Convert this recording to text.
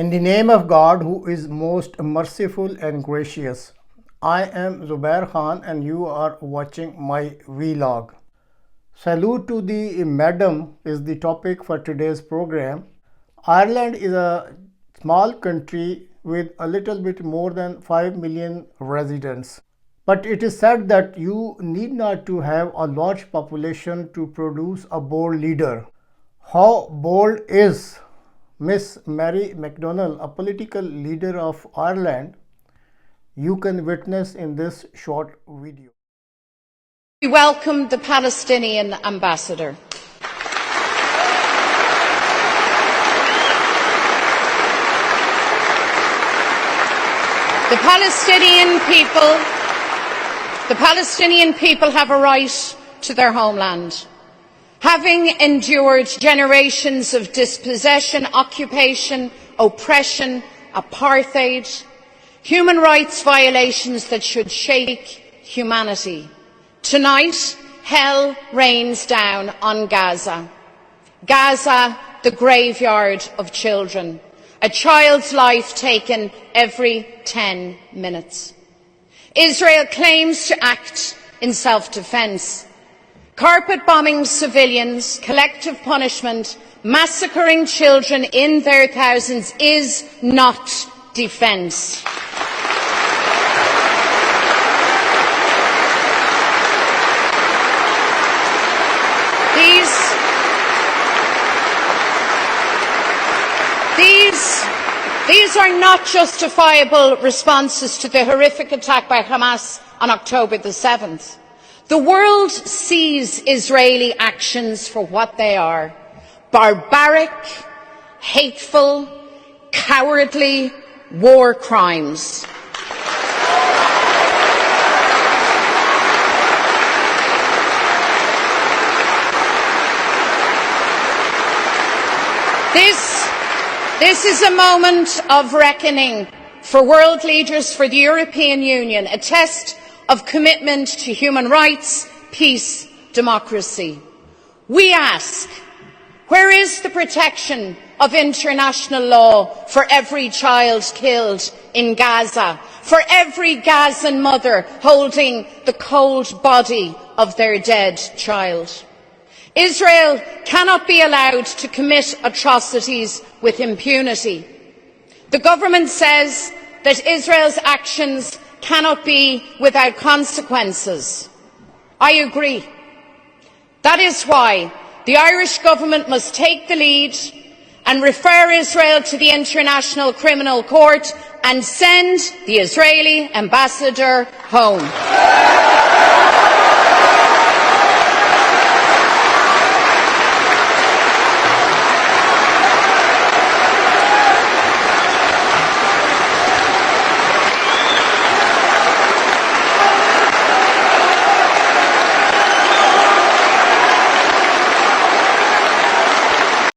In the name of God, who is most merciful and gracious, I am Zubair Khan and you are watching my vlog. Salute to the Madam is the topic for today's program. Ireland is a small country with a little bit more than 5 million residents. But it is said that you need not to have a large population to produce a bold leader. How bold is Miss Mary McDonnell, a political leader of Ireland? You can witness in this short video. We welcome the Palestinian ambassador. The Palestinian people have a right to their homeland. Having endured generations of dispossession, occupation, oppression, apartheid, human rights violations that should shake humanity, tonight hell rains down on Gaza. Gaza, the graveyard of children. A child's life taken every 10 minutes. Israel claims to act in self-defense. Carpet bombing civilians, collective punishment, massacring children in their thousands is not defence. These are not justifiable responses to the horrific attack by Hamas on October the 7th. The world sees Israeli actions for what they are: barbaric, hateful, cowardly war crimes. This is a moment of reckoning for world leaders, for the European Union, a test of commitment to human rights, peace, democracy. We ask, where is the protection of international law for every child killed in Gaza, for every Gazan mother holding the cold body of their dead child? Israel cannot be allowed to commit atrocities with impunity. The government says that Israel's actions cannot be without consequences. I agree. That is why the Irish government must take the lead and refer Israel to the International Criminal Court and send the Israeli ambassador home.